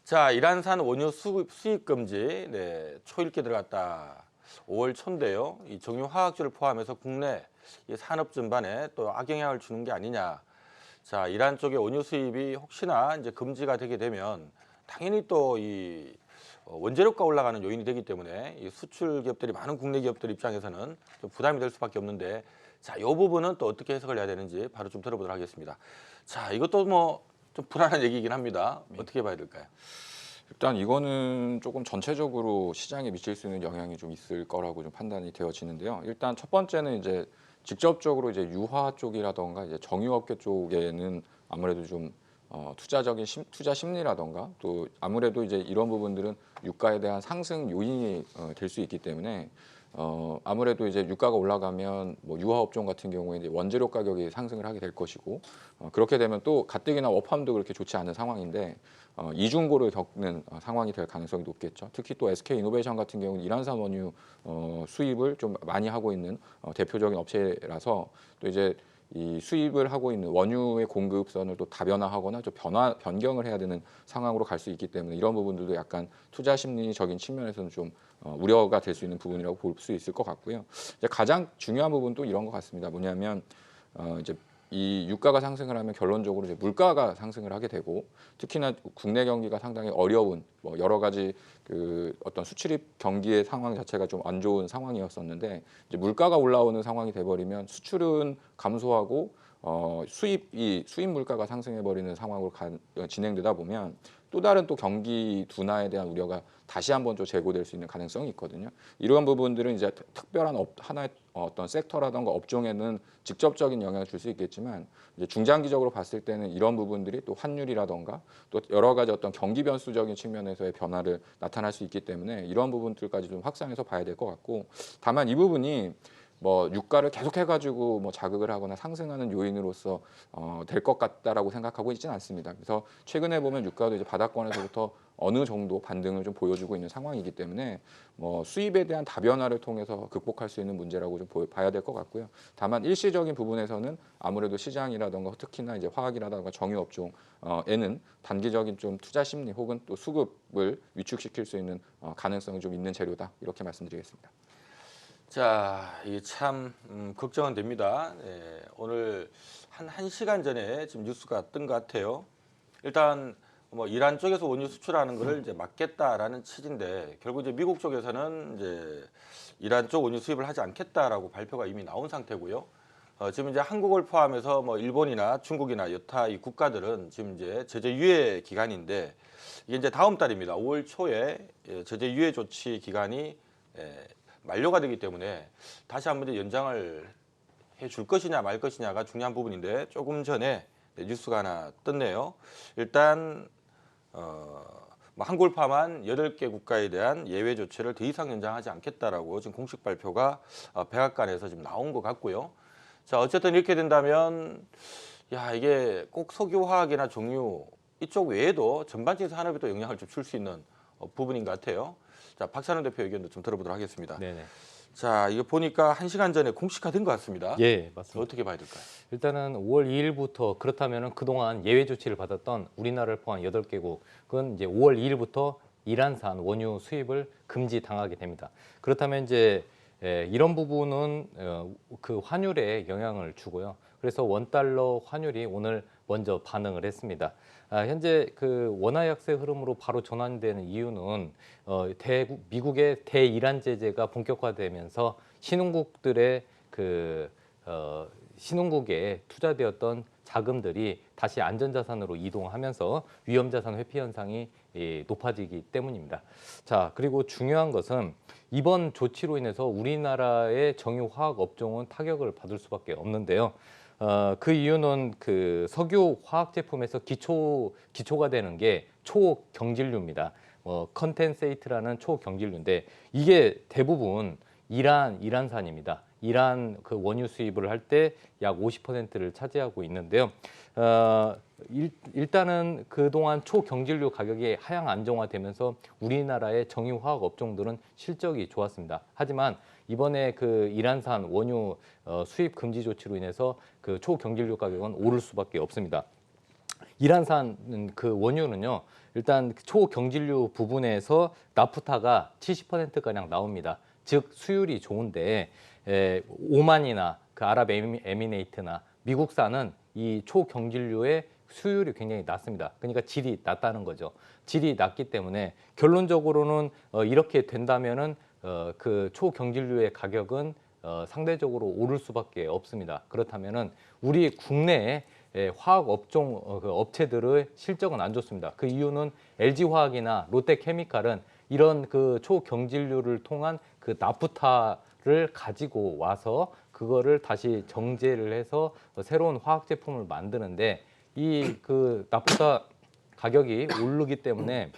자, 이란산 원유 수입 금지, 초읽기 들어갔다. 5월 초인데요. 이 정유 화학주를 포함해서 국내 이 산업 전반에 또 악영향을 주는 게 아니냐. 자, 이란 쪽의 원유 수입이 혹시나 이제 금지가 되게 되면 당연히 또 이 원재료가 올라가는 요인이 되기 때문에 이 수출 기업들이 많은 국내 기업들 입장에서는 좀 부담이 될 수밖에 없는데, 자, 이 부분은 또 어떻게 해석을 해야 되는지 바로 좀 들어보도록 하겠습니다. 자, 이것도 뭐 좀 불안한 얘기이긴 합니다. 어떻게 봐야 될까요? 일단 이거는 조금 전체적으로 시장에 미칠 수 있는 영향이 좀 있을 거라고 좀 판단이 되어지는데요. 일단 첫 번째는 이제 직접적으로 이제 유화 쪽이라던가 이제 정유업계 쪽에는 아무래도 좀 투자 심리라던가 또 아무래도 이제 이런 부분들은 유가에 대한 상승 요인이 될 수 있기 때문에 아무래도 이제 유가가 올라가면 뭐 유화 업종 같은 경우에 이제 원재료 가격이 상승을 하게 될 것이고 그렇게 되면 또 가뜩이나 워팜도 그렇게 좋지 않은 상황인데 이중고를 겪는 상황이 될 가능성이 높겠죠. 특히 또 SK 이노베이션 같은 경우는 이란산 원유 수입을 좀 많이 하고 있는 대표적인 업체라서 또 이제 이 수입을 하고 있는 원유의 공급선을 또 다변화하거나 좀 변경을 해야 되는 상황으로 갈 수 있기 때문에 이런 부분들도 약간 투자 심리적인 측면에서는 좀 우려가 될 수 있는 부분이라고 볼 수 있을 것 같고요. 이제 가장 중요한 부분도 이런 것 같습니다. 뭐냐면 이제 이 유가가 상승을 하면 결론적으로 이제 물가가 상승을 하게 되고 특히나 국내 경기가 상당히 어려운 뭐 여러 가지 그 어떤 수출입 경기의 상황 자체가 좀 안 좋은 상황이었었는데 이제 물가가 올라오는 상황이 돼버리면 수출은 감소하고 수입 물가가 상승해 버리는 상황으로 진행되다 보면 또 다른 또 경기 둔화에 대한 우려가 다시 한번 좀 재고될 수 있는 가능성이 있거든요. 이러한 부분들은 이제 특별한 하나의 어떤 섹터라든가 업종에는 직접적인 영향을 줄 수 있겠지만 이제 중장기적으로 봤을 때는 이런 부분들이 또 환율이라든가 또 여러 가지 어떤 경기 변수적인 측면에서의 변화를 나타날 수 있기 때문에 이런 부분들까지 좀 확산해서 봐야 될 것 같고 다만 이 부분이 뭐 유가를 계속해가지고 뭐 자극을 하거나 상승하는 요인으로서 될 것 같다라고 생각하고 있지는 않습니다. 그래서 최근에 보면 유가도 이제 바닥권에서부터 어느 정도 반등을 좀 보여주고 있는 상황이기 때문에 뭐 수입에 대한 다변화를 통해서 극복할 수 있는 문제라고 좀 봐야 될 것 같고요. 다만 일시적인 부분에서는 아무래도 시장이라든가 특히나 이제 화학이라든가 정유업종에는 단기적인 좀 투자 심리 혹은 또 수급을 위축시킬 수 있는 가능성이 좀 있는 재료다 이렇게 말씀드리겠습니다. 자, 이게 참 걱정은 됩니다. 오늘 한 1시간 전에 지금 뉴스가 뜬 것 같아요. 일단 뭐 이란 쪽에서 원유 수출하는 거를 이제 막겠다라는 취지인데 결국 이제 미국 쪽에서는 이제 이란 쪽 원유 수입을 하지 않겠다라고 발표가 이미 나온 상태고요. 지금 이제 한국을 포함해서 뭐 일본이나 중국이나 여타 이 국가들은 지금 이제 제재 유예 기간인데 이게 이제 다음 달입니다. 5월 초에 제재 유예 조치 기간이 만료가 되기 때문에 다시 한번 이제 연장을 해줄 것이냐 말 것이냐가 중요한 부분인데 조금 전에 뉴스가 하나 떴네요. 일단 뭐 한국을 포함한 8개 국가에 대한 예외 조치를 더 이상 연장하지 않겠다라고 지금 공식 발표가 백악관에서 지금 나온 것 같고요. 자, 어쨌든 이렇게 된다면 야, 이게 꼭 석유화학이나 정유 이쪽 외에도 전반적인 산업에 도 영향을 좀 줄 수 있는 부분인 것 같아요. 자, 박찬호 대표 의견도 좀 들어보도록 하겠습니다. 네네. 자, 이거 보니까 1시간 전에 공식화된 것 같습니다. 예, 맞습니다. 어떻게 봐야 될까요? 일단은 5월 2일부터 그렇다면은 그동안 예외 조치를 받았던 우리나라를 포함한 8개국은 이제 5월 2일부터 이란산 원유 수입을 금지당하게 됩니다. 그렇다면 이제 이런 부분은 그 환율에 영향을 주고요. 그래서 원달러 환율이 오늘 먼저 반응을 했습니다. 현재 그 원화 약세 흐름으로 바로 전환되는 이유는 미국의 대이란 제재가 본격화되면서 신흥국들의 신흥국에 투자되었던 자금들이 다시 안전자산으로 이동하면서 위험자산 회피 현상이 높아지기 때문입니다. 자, 그리고 중요한 것은 이번 조치로 인해서 우리나라의 정유화학 업종은 타격을 받을 수밖에 없는데요. 그 이유는 그 석유 화학 제품에서 기초가 되는 게 초경질류입니다. 컨텐세이트라는 초경질류인데 이게 대부분 이란산입니다. 이란 그 원유 수입을 할 때 약 50%를 차지하고 있는데요. 일단은 그동안 초경질류 가격이 하향 안정화되면서 우리나라의 정유화학 업종들은 실적이 좋았습니다. 하지만 이번에 그 이란산 원유 수입 금지 조치로 인해서 그 초경질류 가격은 오를 수밖에 없습니다. 이란산 그 원유는요. 일단 초경질류 부분에서 나프타가 70% 가량 나옵니다. 즉 수율이 좋은데 오만이나 그 아랍에미레이트나 미국산은 이 초경질류의 수율이 굉장히 낮습니다. 그러니까 질이 낮다는 거죠. 질이 낮기 때문에 결론적으로는 이렇게 된다면은 그 초경질류의 가격은 상대적으로 오를 수밖에 없습니다. 그렇다면은 우리 국내에 화학 업종 그 업체들의 실적은 안 좋습니다. 그 이유는 LG화학이나 롯데케미칼은 이런 그 초경질류를 통한 그 나프타를 가지고 와서 그거를 다시 정제를 해서 새로운 화학 제품을 만드는데 이 그 나프타 가격이 오르기 때문에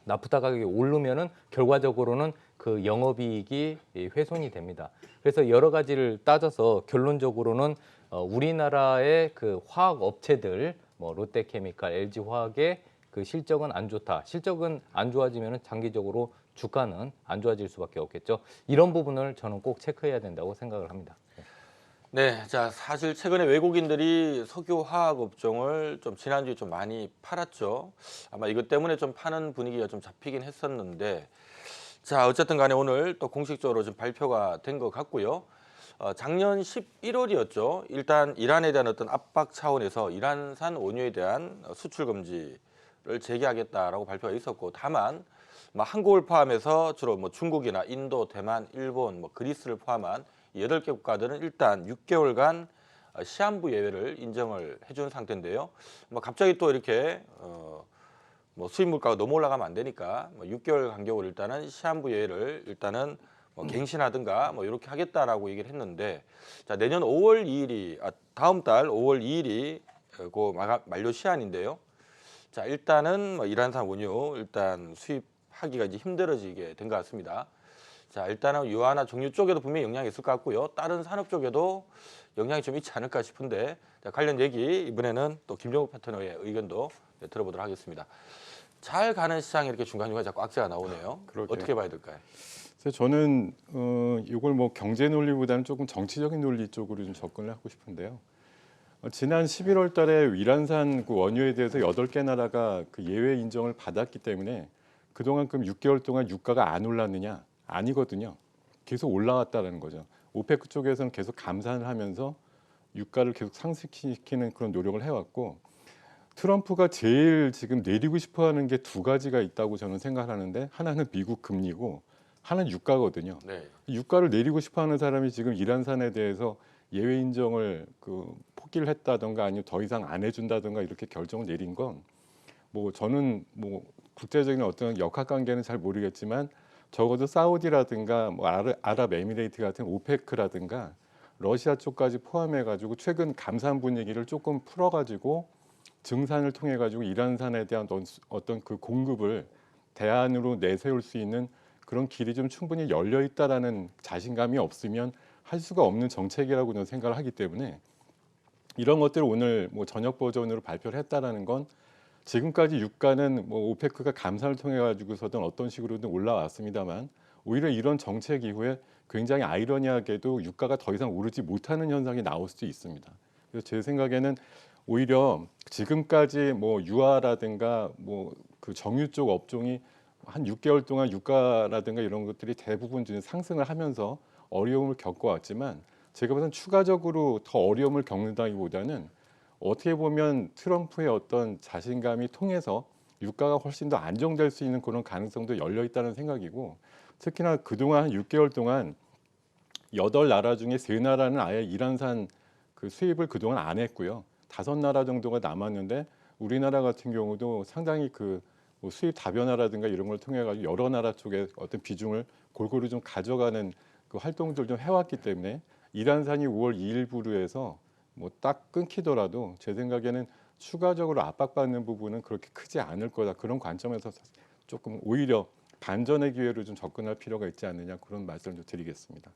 나프타 가격이 오르면은 결과적으로는 그 영업이익이 훼손이 됩니다. 그래서 여러 가지를 따져서 결론적으로는 우리나라의 그 화학 업체들, 뭐 롯데케미칼, LG화학의 그 실적은 안 좋다. 실적은 안 좋아지면은 장기적으로 주가는 안 좋아질 수밖에 없겠죠. 이런 부분을 저는 꼭 체크해야 된다고 생각을 합니다. 네, 자 사실 최근에 외국인들이 석유 화학 업종을 좀 지난주에 좀 많이 팔았죠. 아마 이것 때문에 좀 파는 분위기가 좀 잡히긴 했었는데, 자 어쨌든 간에 오늘 또 공식적으로 좀 발표가 된 것 같고요. 작년 11월이었죠. 일단 이란에 대한 어떤 압박 차원에서 이란산 원유에 대한 수출 금지를 재개하겠다라고 발표가 있었고, 다만 뭐 한국을 포함해서 주로 뭐 중국이나 인도, 대만, 일본, 뭐 그리스를 포함한 8개 국가들은 일단 6개월간 시한부 예외를 인정을 해준 상태인데요. 뭐 갑자기 또 이렇게 뭐 수입 물가가 너무 올라가면 안 되니까 뭐 6개월 간격으로 일단은 시한부 예외를 일단은 뭐 갱신하든가 뭐 이렇게 하겠다라고 얘기를 했는데, 자 내년 5월 2일이 다음 달 5월 2일이 그 만료 시한인데요. 자 일단은 뭐 이란산 원유 일단 수입하기가 이제 힘들어지게 된 것 같습니다. 자 일단은 유화나 정유 쪽에도 분명히 영향이 있을 것 같고요. 다른 산업 쪽에도 영향이 좀 있지 않을까 싶은데, 자, 관련 얘기 이번에는 또 김정욱 파트너의 의견도 들어보도록 하겠습니다. 잘 가는 시장에 이렇게 중간중간에 자꾸 악재가 나오네요. 그러게요. 어떻게 봐야 될까요? 그래서 저는 이걸 뭐 경제 논리보다는 조금 정치적인 논리 쪽으로 좀 접근을 하고 싶은데요. 지난 11월 달에 이란산 그 원유에 대해서 8개 나라가 그 예외 인정을 받았기 때문에 그동안 그럼 6개월 동안 유가가 안 올랐느냐? 아니거든요. 계속 올라왔다는 거죠. 오페크 쪽에서는 계속 감산을 하면서 유가를 계속 상승시키는 그런 노력을 해왔고, 트럼프가 제일 지금 내리고 싶어하는 게 2가지가 있다고 저는 생각하는데, 하나는 미국 금리고 하나는 유가거든요. 네. 유가를 내리고 싶어하는 사람이 지금 이란산에 대해서 예외 인정을 그 포기를 했다던가 아니면 더 이상 안 해준다던가 이렇게 결정을 내린 건, 뭐 저는 뭐 국제적인 어떤 역학 관계는 잘 모르겠지만 적어도 사우디라든가 뭐 아랍에미레이트 같은 오페크라든가 러시아 쪽까지 포함해가지고 최근 감산 분위기를 조금 풀어가지고 증산을 통해가지고 이란산에 대한 어떤 그 공급을 대안으로 내세울 수 있는 그런 길이 좀 충분히 열려 있다라는 자신감이 없으면 할 수가 없는 정책이라고 저는 생각을 하기 때문에, 이런 것들을 오늘 뭐 저녁 버전으로 발표를 했다라는 건 지금까지 유가는 뭐 오페크가 감산을 통해 가지고서든 어떤 식으로든 올라왔습니다만, 오히려 이런 정책 이후에 굉장히 아이러니하게도 유가가 더 이상 오르지 못하는 현상이 나올 수도 있습니다. 그래서 제 생각에는 오히려 지금까지 뭐 유화라든가 뭐 그 정유 쪽 업종이 한 6개월 동안 유가라든가 이런 것들이 대부분 지금 상승을 하면서 어려움을 겪어왔지만, 제가 봐서는 추가적으로 더 어려움을 겪는다기보다는 어떻게 보면 트럼프의 어떤 자신감이 통해서 유가가 훨씬 더 안정될 수 있는 그런 가능성도 열려 있다는 생각이고, 특히나 그동안 한 6개월 동안 8나라 중에 3나라는 아예 이란산 그 수입을 그동안 안 했고요. 5나라 정도가 남았는데, 우리나라 같은 경우도 상당히 그뭐 수입 다변화라든가 이런 걸 통해 가지고 여러 나라 쪽에 어떤 비중을 골고루 좀 가져가는 그 활동들 좀 해왔기 때문에, 이란산이 5월 2일부로 해서 뭐 딱 끊기더라도 제 생각에는 추가적으로 압박받는 부분은 그렇게 크지 않을 거다. 그런 관점에서 조금 오히려 반전의 기회로 좀 접근할 필요가 있지 않느냐, 그런 말씀을 좀 드리겠습니다.